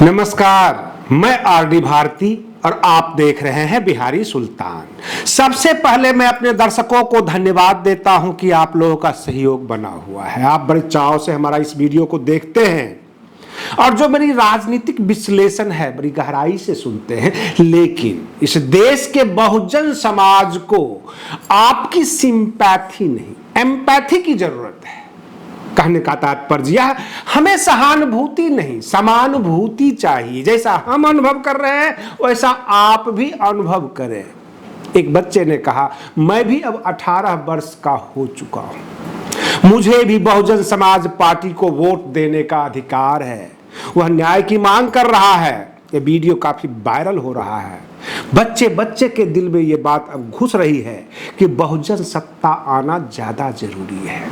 नमस्कार, मैं आरडी भारती और आप देख रहे हैं बिहारी सुल्तान। सबसे पहले मैं अपने दर्शकों को धन्यवाद देता हूं कि आप लोगों का सहयोग बना हुआ है। आप बड़े चाव से हमारा इस वीडियो को देखते हैं और जो मेरी राजनीतिक विश्लेषण है बड़ी गहराई से सुनते हैं। लेकिन इस देश के बहुजन समाज को आपकी सिंपैथी नहीं, एम्पैथी की जरूरत है। कहने का तात्पर्य हमें सहानुभूति नहीं, समानुभूति चाहिए। जैसा हम अनुभव कर रहे हैं वैसा आप भी अनुभव करें। एक बच्चे ने कहा, मैं भी अब 18 वर्ष का हो चुका हूं, मुझे भी बहुजन समाज पार्टी को वोट देने का अधिकार है। वह न्याय की मांग कर रहा है। ये वीडियो काफी वायरल हो रहा है। बच्चे बच्चे के दिल में ये बात अब घुस रही है कि बहुजन सत्ता आना ज्यादा जरूरी है।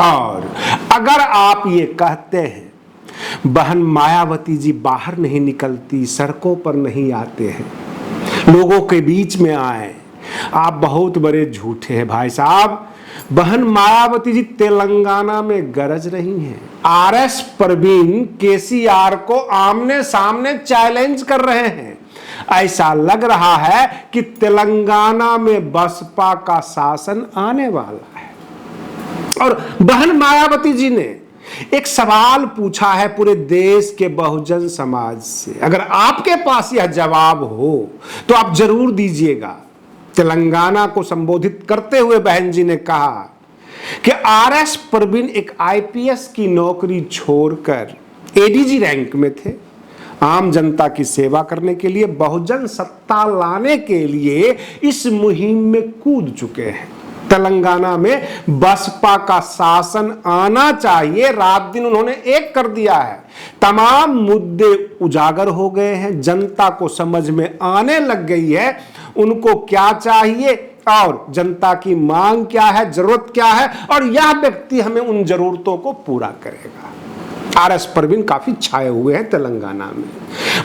और अगर आप ये कहते हैं बहन मायावती जी बाहर नहीं निकलती, सड़कों पर नहीं आते हैं, लोगों के बीच में आए, आप बहुत बड़े झूठे हैं भाई साहब। बहन मायावती जी तेलंगाना में गरज रही हैं। आरएस प्रवीण केसीआर को आमने सामने चैलेंज कर रहे हैं। ऐसा लग रहा है कि तेलंगाना में बसपा का शासन आने वाला है। और बहन मायावती जी ने एक सवाल पूछा है पूरे देश के बहुजन समाज से। अगर आपके पास यह जवाब हो तो आप जरूर दीजिएगा। तेलंगाना को संबोधित करते हुए बहन जी ने कहा कि आरएस प्रवीण एक आईपीएस की नौकरी छोड़कर एडीजी रैंक में थे। आम जनता की सेवा करने के लिए, बहुजन सत्ता लाने के लिए इस मुहिम में कूद चुके हैं। तेलंगाना में बसपा का शासन आना चाहिए, रात दिन उन्होंने एक कर दिया है। तमाम मुद्दे उजागर हो गए हैं, जनता को समझ में आने लग गई है उनको क्या चाहिए और जनता की मांग क्या है, जरूरत क्या है, और यह व्यक्ति हमें उन जरूरतों को पूरा करेगा। आरएस प्रवीण काफी छाए हुए हैं तेलंगाना में।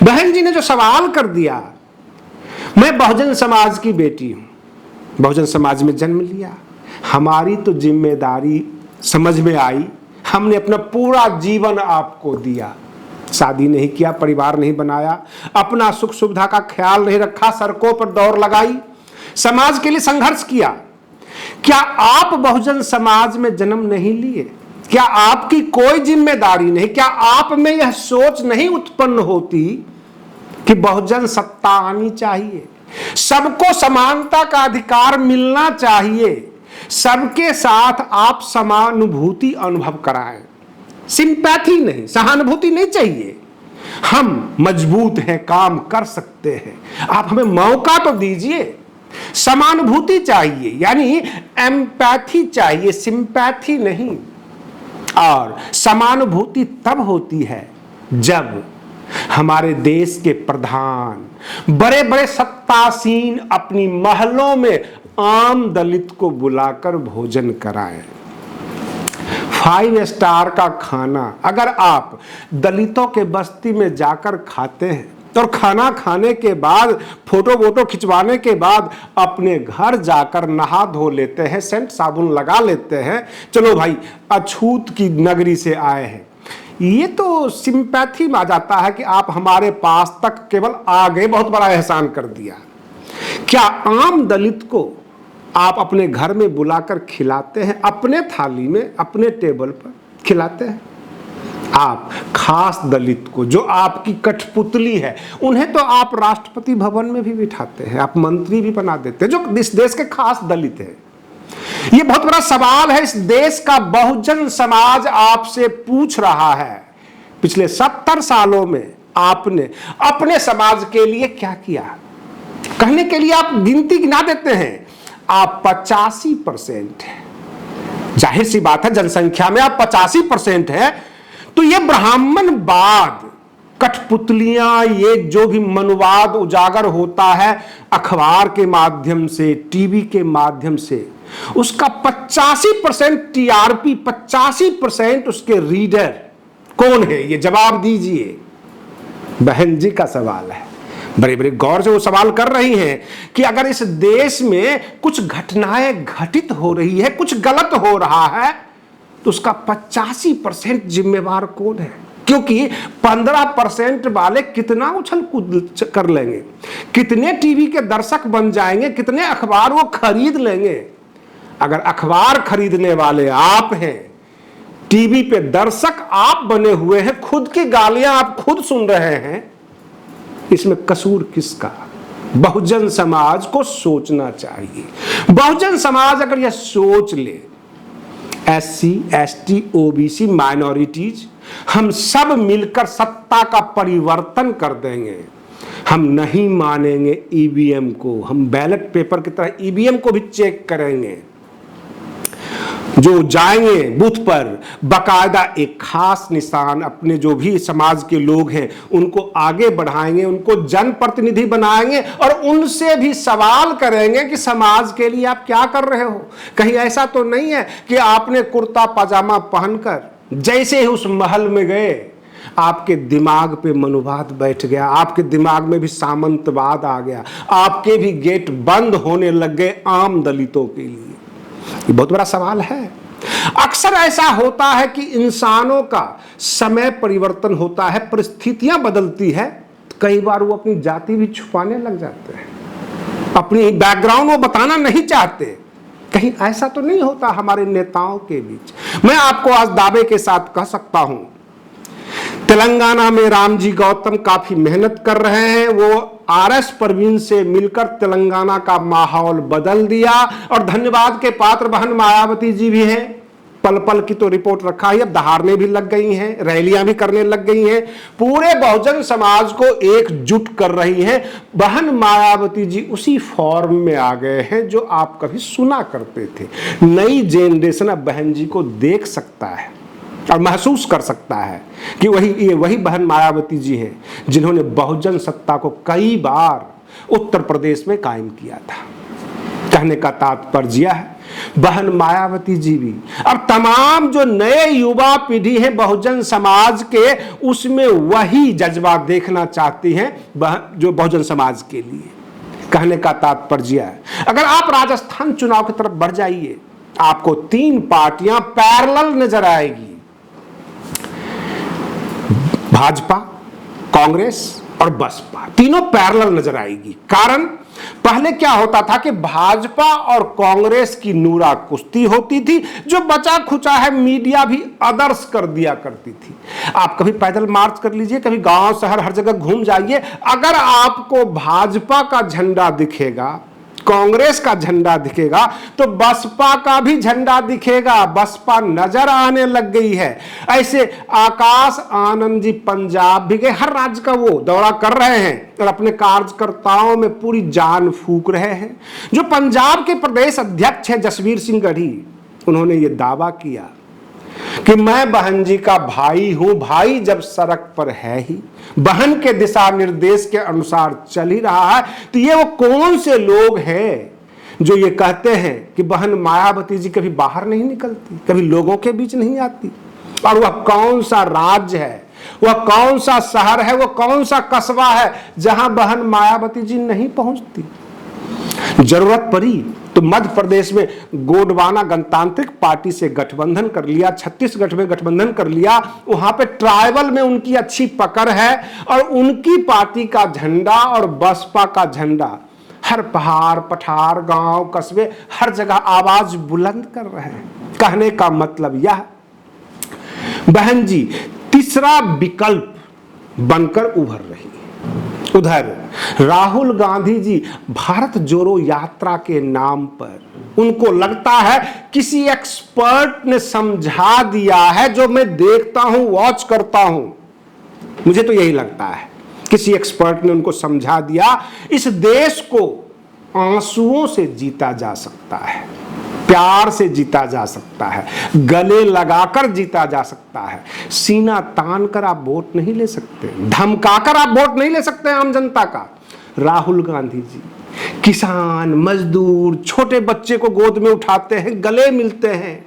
बहन जी ने जो सवाल कर दिया, मैं बहुजन समाज की बेटी हूं, बहुजन समाज में जन्म लिया, हमारी तो जिम्मेदारी समझ में आई, हमने अपना पूरा जीवन आपको दिया। शादी नहीं किया, परिवार नहीं बनाया, अपना सुख सुविधा का ख्याल नहीं रखा, सड़कों पर दौड़ लगाई, समाज के लिए संघर्ष किया। क्या आप बहुजन समाज में जन्म नहीं लिए? क्या आपकी कोई जिम्मेदारी नहीं? क्या आप में यह सोच नहीं उत्पन्न होती कि बहुजन सत्ता आनी चाहिए, सबको समानता का अधिकार मिलना चाहिए, सबके साथ आप समानुभूति अनुभव कराएं? सिंपैथी नहीं, सहानुभूति नहीं चाहिए। हम मजबूत हैं, काम कर सकते हैं, आप हमें मौका तो दीजिए। समानुभूति चाहिए, यानी एम्पैथी चाहिए, सिंपैथी नहीं। और समानुभूति तब होती है जब हमारे देश के प्रधान, बड़े बड़े सत्तासीन अपनी महलों में आम दलित को बुलाकर भोजन कराएं। 5 स्टार का खाना अगर आप दलितों के बस्ती में जाकर खाते हैं और खाना खाने के बाद, फोटो खिंचवाने के बाद अपने घर जाकर नहा धो लेते हैं, सेंट साबुन लगा लेते हैं, चलो भाई अछूत की नगरी से आए हैं, ये तो सिंपैथी में आ जाता है कि आप हमारे पास तक केवल आ गए, बहुत बड़ा एहसान कर दिया। क्या आम दलित को आप अपने घर में बुलाकर खिलाते हैं? अपने थाली में, अपने टेबल पर खिलाते हैं? आप खास दलित को, जो आपकी कठपुतली है, उन्हें तो आप राष्ट्रपति भवन में भी बिठाते हैं, आप मंत्री भी बना देते हैं, जो इस देश के खास दलित है। ये बहुत बड़ा सवाल है, इस देश का बहुजन समाज आपसे पूछ रहा है, पिछले 70 सालों में आपने अपने समाज के लिए क्या किया? कहने के लिए आप गिनती गिना देते हैं, आप 85% हैं। जाहिर सी बात है, जनसंख्या में आप 85% हैं, तो ये ब्राह्मणवाद, कठपुतलियां, ये जो भी मनुवाद उजागर होता है अखबार के माध्यम से, टीवी के माध्यम से, उसका 85% टीआरपी, 85% उसके रीडर कौन है? ये जवाब दीजिए। बहन जी का सवाल है, बड़े बड़े गौर से वो सवाल कर रही हैं कि अगर इस देश में कुछ घटनाएं घटित हो रही है, कुछ गलत हो रहा है, तो उसका 85% जिम्मेवार कौन है? क्योंकि 15% वाले कितना उछल कूद कर लेंगे, कितने टीवी के दर्शक बन जाएंगे, कितने अखबार वो खरीद लेंगे। अगर अखबार खरीदने वाले आप हैं, टीवी पे दर्शक आप बने हुए हैं, खुद की गालियां आप खुद सुन रहे हैं, इसमें कसूर किसका? बहुजन समाज को सोचना चाहिए। बहुजन समाज अगर यह सोच ले, SC, ST, OBC, माइनॉरिटीज, हम सब मिलकर सत्ता का परिवर्तन कर देंगे। हम नहीं मानेंगे EVM को, हम बैलेट पेपर की तरह EVM को भी चेक करेंगे। जो जाएंगे बूथ पर, बाकायदा एक खास निशान अपने जो भी समाज के लोग हैं उनको आगे बढ़ाएंगे, उनको जनप्रतिनिधि बनाएंगे और उनसे भी सवाल करेंगे कि समाज के लिए आप क्या कर रहे हो। कहीं ऐसा तो नहीं है कि आपने कुर्ता पजामा पहनकर जैसे ही उस महल में गए आपके दिमाग पे मनुवाद बैठ गया, आपके दिमाग में भी सामंतवाद आ गया, आपके भी गेट बंद होने लग गए आम दलितों के लिए। ये बहुत बड़ा सवाल है। अक्सर ऐसा होता है कि इंसानों का समय परिवर्तन होता है, परिस्थितियां बदलती है, कई बार वो अपनी जाति भी छुपाने लग जाते हैं, अपनी बैकग्राउंड वो बताना नहीं चाहते। कहीं ऐसा तो नहीं होता हमारे नेताओं के बीच? मैं आपको आज दावे के साथ कह सकता हूं, तेलंगाना में रामजी गौतम काफी मेहनत कर रहे हैं। वो RS परवीन से मिलकर तेलंगाना का माहौल बदल दिया और धन्यवाद के पात्र बहन मायावती जी भी हैं। पल पल की तो रिपोर्ट रखा है, अब दहाड़ने भी लग गई हैं, रैलियां भी करने लग गई हैं, पूरे बहुजन समाज को एकजुट कर रही हैं। बहन मायावती जी उसी फॉर्म में आ गए हैं जो आप कभी सुना करते थे। नई जनरेशन अब बहन जी को देख सकता है और महसूस कर सकता है कि वही बहन मायावती जी हैं जिन्होंने बहुजन सत्ता को कई बार उत्तर प्रदेश में कायम किया था। कहने का तात्पर्य है, बहन मायावती जी भी और तमाम जो नए युवा पीढ़ी है बहुजन समाज के, उसमें वही जज्बा देखना चाहती हैं जो बहुजन समाज के लिए। कहने का तात्पर्य है, अगर आप राजस्थान चुनाव की तरफ बढ़ जाइए, आपको 3 पार्टियां पैरेलल नजर आएगी, भाजपा, कांग्रेस और बसपा, तीनों पैरेलल नजर आएगी। कारण पहले क्या होता था कि भाजपा और कांग्रेस की नूरा कुश्ती होती थी, जो बचा खुचा है मीडिया भी आदर्श कर दिया करती थी। आप कभी पैदल मार्च कर लीजिए, कभी गांव शहर हर जगह घूम जाइए, अगर आपको भाजपा का झंडा दिखेगा, कांग्रेस का झंडा दिखेगा, तो बसपा का भी झंडा दिखेगा। बसपा नजर आने लग गई है। ऐसे आकाश आनंद जी पंजाब भी गए, हर राज्य का वो दौरा कर रहे हैं और अपने कार्यकर्ताओं में पूरी जान फूंक रहे हैं। जो पंजाब के प्रदेश अध्यक्ष है जसवीर सिंह गढ़ी, उन्होंने ये दावा किया कि मैं बहन जी का भाई हूं। भाई जब सड़क पर है ही, बहन के दिशा निर्देश के अनुसार चल ही रहा है, तो ये वो कौन से लोग हैं जो ये कहते हैं कि बहन मायावती जी कभी बाहर नहीं निकलती, कभी लोगों के बीच नहीं आती? और वह कौन सा राज्य है, वह कौन सा शहर है, वह कौन सा कस्बा है जहां बहन मायावती जी नहीं पहुंचती? जरूरत पड़ी तो मध्य प्रदेश में गोंडवाना गणतांत्रिक पार्टी से गठबंधन कर लिया, छत्तीसगढ़ में गठबंधन कर लिया, वहां पे ट्राइबल में उनकी अच्छी पकड़ है और उनकी पार्टी का झंडा और बसपा का झंडा हर पहाड़ पठार गांव कस्बे हर जगह आवाज बुलंद कर रहे हैं। कहने का मतलब यह, बहन जी तीसरा विकल्प बनकर उभर रही। उधर राहुल गांधी जी भारत जोड़ो यात्रा के नाम पर उनको लगता है किसी एक्सपर्ट ने समझा दिया है, जो मैं देखता हूं वॉच करता हूं, मुझे तो यही लगता है किसी एक्सपर्ट ने उनको समझा दिया इस देश को आंसुओं से जीता जा सकता है, प्यार से जीता जा सकता है, गले लगाकर जीता जा सकता है। सीना तान कर आप वोट नहीं ले सकते, धमकाकर आप वोट नहीं ले सकते आम जनता का। राहुल गांधी जी किसान मजदूर छोटे बच्चे को गोद में उठाते हैं, गले मिलते हैं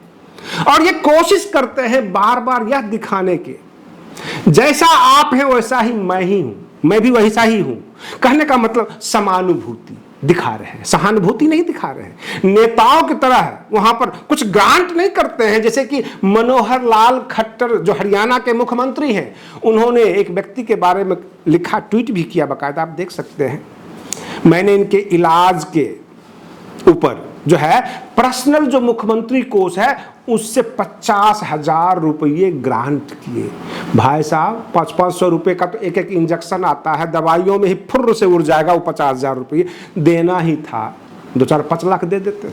और ये कोशिश करते हैं बार बार यह दिखाने के, जैसा आप हैं वैसा ही मैं ही हूं, मैं भी वैसा ही हूं। कहने का मतलब समानुभूति, दिखा रहे हैं, सहानुभूति नहीं दिखा रहे हैं, नेताओं की तरह वहां पर कुछ ग्रांट नहीं करते हैं। जैसे कि मनोहर लाल खट्टर जो हरियाणा के मुख्यमंत्री हैं, उन्होंने एक व्यक्ति के बारे में लिखा, ट्वीट भी किया बाकायदा, आप देख सकते हैं। मैंने इनके इलाज के ऊपर जो है पर्सनल जो मुख्यमंत्री कोष है उससे 50,000 रुपये ग्रांट किए। भाई साहब 500-500 रुपये का तो एक एक इंजेक्शन आता है, दवाइयों में ही फुर्र से उड़ जाएगा। वो 50,000 रुपये देना ही था, 2-4-5 लाख दे देते।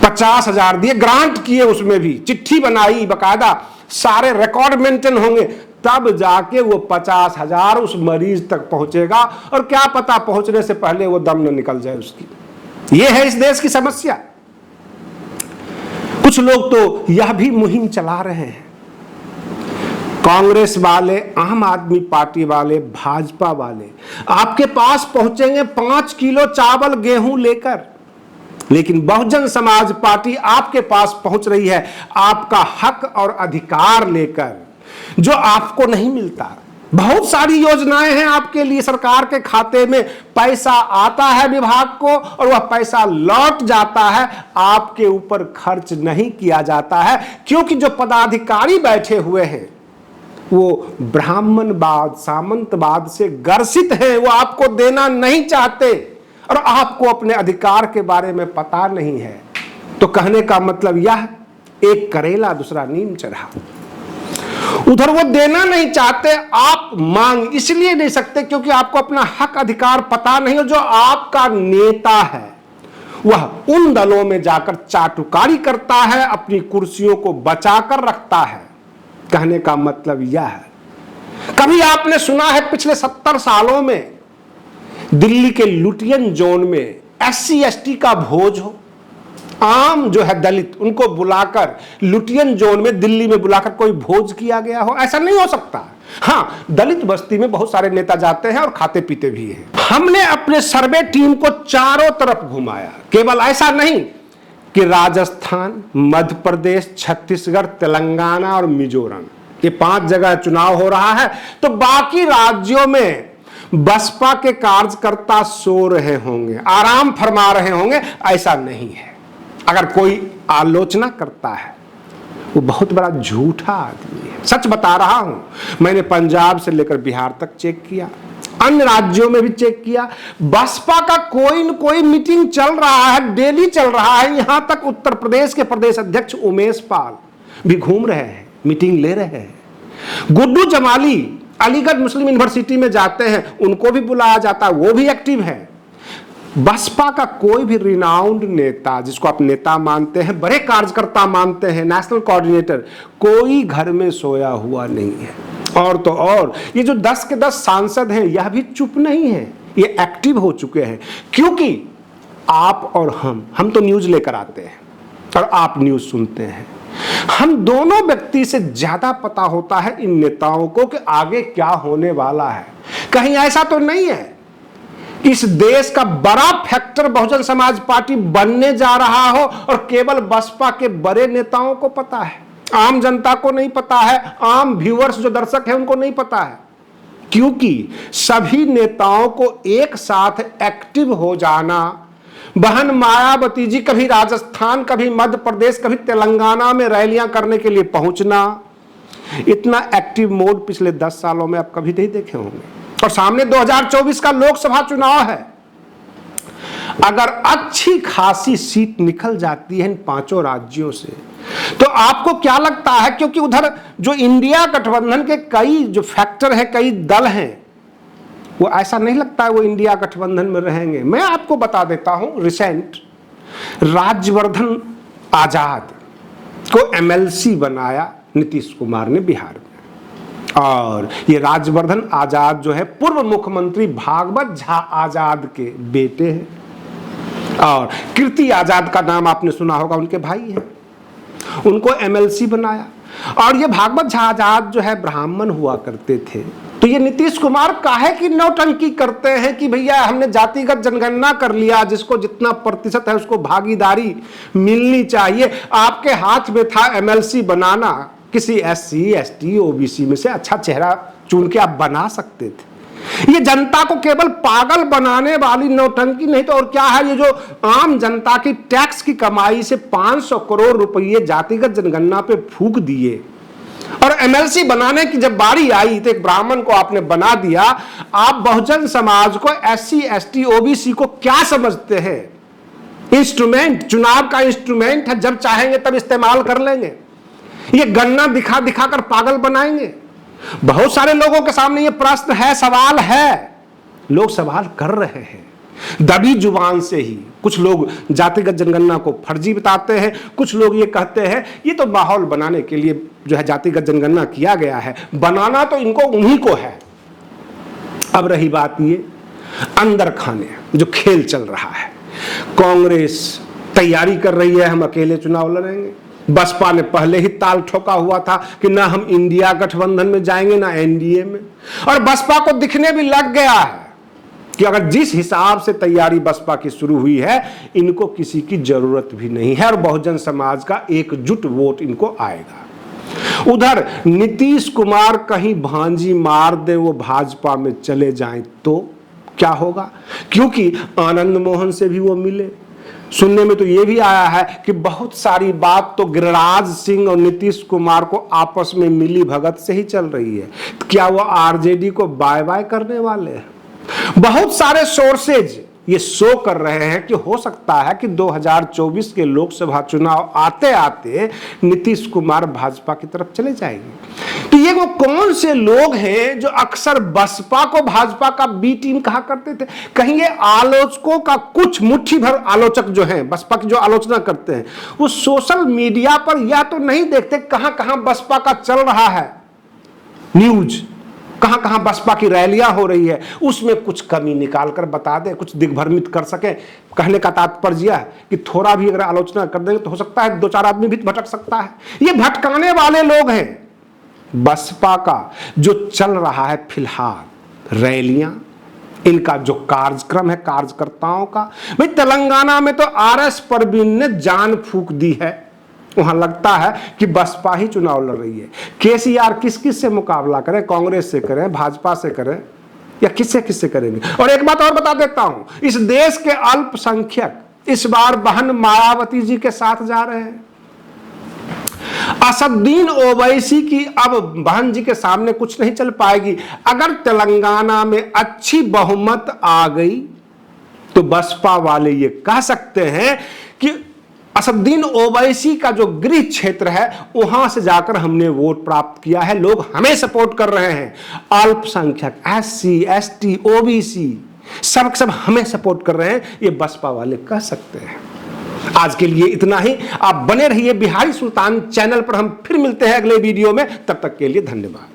50,000 दिए, ग्रांट किए, उसमें भी चिट्ठी बनाई बाकायदा, सारे रिकॉर्ड मेंटेन होंगे, तब जाके वो 50,000 उस मरीज तक पहुंचेगा। और क्या पता पहुंचने से पहले वो दम न निकल जाए उसकी। ये है इस देश की समस्या। कुछ लोग तो यह भी मुहिम चला रहे हैं, कांग्रेस वाले, आम आदमी पार्टी वाले, भाजपा वाले आपके पास पहुंचेंगे 5 किलो चावल गेहूं लेकर, लेकिन बहुजन समाज पार्टी आपके पास पहुंच रही है आपका हक और अधिकार लेकर, जो आपको नहीं मिलता। बहुत सारी योजनाएं हैं आपके लिए, सरकार के खाते में पैसा आता है विभाग को और वह पैसा लौट जाता है, आपके ऊपर खर्च नहीं किया जाता है, क्योंकि जो पदाधिकारी बैठे हुए हैं वो ब्राह्मणवाद, सामंतवाद से ग्रसित हैं। वो आपको देना नहीं चाहते और आपको अपने अधिकार के बारे में पता नहीं है। तो कहने का मतलब यह, एक करेला दूसरा नीम चढ़ा। उधर वो देना नहीं चाहते, आप मांग इसलिए नहीं सकते क्योंकि आपको अपना हक अधिकार पता नहीं हो। जो आपका नेता है वह उन दलों में जाकर चाटुकारी करता है, अपनी कुर्सियों को बचाकर रखता है। कहने का मतलब यह है, कभी आपने सुना है पिछले 70 सालों में दिल्ली के लुटियन जोन में SC ST का भोज हो? आम जो है दलित, उनको बुलाकर लुटियन जोन में दिल्ली में बुलाकर कोई भोज किया गया हो? ऐसा नहीं हो सकता। हाँ, दलित बस्ती में बहुत सारे नेता जाते हैं और खाते पीते भी हैं। हमने अपने सर्वे टीम को चारों तरफ घुमाया। केवल ऐसा नहीं कि राजस्थान, मध्य प्रदेश, छत्तीसगढ़, तेलंगाना और मिजोरम, ये 5 जगह चुनाव हो रहा है, तो बाकी राज्यों में बसपा के कार्यकर्ता सो रहे होंगे, आराम फरमा रहे होंगे, ऐसा नहीं है। अगर कोई आलोचना करता है वो बहुत बड़ा झूठा आदमी है। सच बता रहा हूं, मैंने पंजाब से लेकर बिहार तक चेक किया, अन्य राज्यों में भी चेक किया। बसपा का कोई न कोई मीटिंग चल रहा है, डेली चल रहा है। यहां तक उत्तर प्रदेश के प्रदेश अध्यक्ष उमेश पाल भी घूम रहे हैं, मीटिंग ले रहे हैं। गुड्डू जमाली अलीगढ़ मुस्लिम यूनिवर्सिटी में जाते हैं, उनको भी बुलाया जाता है, वो भी एक्टिव है। बसपा का कोई भी रिनाउंड नेता, जिसको आप नेता मानते हैं, बड़े कार्यकर्ता मानते हैं, नेशनल कोऑर्डिनेटर, कोई घर में सोया हुआ नहीं है। और तो और ये जो 10 के 10 सांसद हैं, यह भी चुप नहीं है, ये एक्टिव हो चुके हैं। क्योंकि आप और हम तो न्यूज लेकर आते हैं और आप न्यूज सुनते हैं। हम दोनों व्यक्ति से ज्यादा पता होता है इन नेताओं को कि आगे क्या होने वाला है। कहीं ऐसा तो नहीं है इस देश का बड़ा फैक्टर बहुजन समाज पार्टी बनने जा रहा हो और केवल बसपा के बड़े नेताओं को पता है, आम जनता को नहीं पता है, आम व्यूअर्स जो दर्शक हैं उनको नहीं पता है। क्योंकि सभी नेताओं को एक साथ एक्टिव हो जाना, बहन मायावती जी कभी राजस्थान, कभी मध्य प्रदेश, कभी तेलंगाना में रैलियां करने के लिए पहुंचना, इतना एक्टिव मोड पिछले 10 सालों में आप कभी नहीं देखे होंगे। और सामने 2024 का लोकसभा चुनाव है। अगर अच्छी खासी सीट निकल जाती है इन 5 राज्यों से, तो आपको क्या लगता है, क्योंकि उधर जो इंडिया गठबंधन के कई जो फैक्टर हैं, कई दल हैं, वो ऐसा नहीं लगता है वो इंडिया गठबंधन में रहेंगे। मैं आपको बता देता हूं, रिसेंट राज्यवर्धन आजाद को MLC बनाया नीतीश कुमार ने बिहार में। और ये राज्यवर्धन आजाद जो है पूर्व मुख्यमंत्री भागवत झा आजाद के बेटे हैं। और कीर्ति आजाद का नाम आपने सुना होगा, उनके भाई हैं, उनको MLC बनाया। और ये भागवत झा आजाद जो है ब्राह्मण हुआ करते थे। तो ये नीतीश कुमार काहे की नौटंकी करते हैं कि भैया हमने जातिगत जनगणना कर लिया, जिसको जितना प्रतिशत है उसको भागीदारी मिलनी चाहिए। आपके हाथ में था MLC बनाना, किसी SC ST OBC में से अच्छा चेहरा चुन के आप बना सकते थे। ये जनता को केवल पागल बनाने वाली नौटंकी नहीं तो और क्या है। ये जो आम जनता की टैक्स की कमाई से 500 करोड़ रुपए जातिगत जनगणना पे फूंक दिए और एमएलसी बनाने की जब बारी आई तो एक ब्राह्मण को आपने बना दिया। आप बहुजन समाज को, एससी एसटी ओबीसी को क्या समझते हैं? इंस्ट्रूमेंट, चुनाव का इंस्ट्रूमेंट है, जब चाहेंगे तब इस्तेमाल कर लेंगे। ये गन्ना दिखा दिखा कर पागल बनाएंगे। बहुत सारे लोगों के सामने ये प्रश्न है, सवाल है, लोग सवाल कर रहे हैं दबी जुबान से ही। कुछ लोग जातिगत जनगणना को फर्जी बताते हैं, कुछ लोग ये कहते हैं ये तो माहौल बनाने के लिए जो है जातिगत जनगणना किया गया है, बनाना तो इनको उन्हीं को है। अब रही बात ये अंदर खाने जो खेल चल रहा है, कांग्रेस तैयारी कर रही है हम अकेले चुनाव लड़ेंगे। बसपा ने पहले ही ताल ठोका हुआ था कि ना हम इंडिया गठबंधन में जाएंगे ना एनडीए में, और बसपा को दिखने भी लग गया है कि अगर जिस हिसाब से तैयारी बसपा की शुरू हुई है, इनको किसी की जरूरत भी नहीं है और बहुजन समाज का एकजुट वोट इनको आएगा। उधर नीतीश कुमार कहीं भांजी मार दे, वो भाजपा में चले जाएं तो क्या होगा? क्योंकि आनंद मोहन से भी वो मिले। सुनने में तो ये भी आया है कि बहुत सारी बात तो गिरिराज सिंह और नीतीश कुमार को आपस में मिली भगत से ही चल रही है। क्या वो आरजेडी को बाय बाय करने वाले हैं? बहुत सारे सोर्सेज ये शो कर रहे हैं कि हो सकता है कि 2024 के लोकसभा चुनाव आते आते नीतीश कुमार भाजपा की तरफ चले जाएंगे। तो ये वो कौन से लोग हैं जो अक्सर बसपा को भाजपा का बी टीम कहा करते थे? कहीं ये आलोचकों का कुछ मुट्ठी भर आलोचक जो हैं बसपा की जो आलोचना करते हैं, वो सोशल मीडिया पर या तो नहीं देखते कहां कहां बसपा का चल रहा है न्यूज, कहां कहां बसपा की रैलियां हो रही है, उसमें कुछ कमी निकाल कर बता दे, कुछ दिग्भ्रमित कर सके। कहने का तात्पर्य है कि थोड़ा भी अगर आलोचना कर देंगे तो हो सकता है 2-4 आदमी भी भटक सकता है। ये भटकाने वाले लोग हैं। बसपा का जो चल रहा है फिलहाल रैलियां, इनका जो कार्यक्रम है कार्यकर्ताओं का, भाई तेलंगाना में तो आरएस परवीन ने जान फूंक दी है। वहां लगता है कि बसपा ही चुनाव लड़ रही है। केसीआर किस किस से मुकाबला करें? कांग्रेस से करें, भाजपा से करें, या किससे किससे करेंगे? और एक बात और बता देता हूं, इस देश के अल्पसंख्यक इस बार बहन मायावती जी के साथ जा रहे हैं। असदुद्दीन ओवैसी की अब बहन जी के सामने कुछ नहीं चल पाएगी। अगर तेलंगाना में अच्छी बहुमत आ गई तो बसपा वाले ये कह सकते हैं कि असदुद्दीन ओवैसी का जो गृह क्षेत्र है वहां से जाकर हमने वोट प्राप्त किया है, लोग हमें सपोर्ट कर रहे हैं। अल्पसंख्यक एससी एसटी ओबीसी सब हमें सपोर्ट कर रहे हैं, ये बसपा वाले कह सकते हैं। आज के लिए इतना ही। आप बने रहिए बिहारी सुल्तान चैनल पर। हम फिर मिलते हैं अगले वीडियो में, तब तक के लिए धन्यवाद।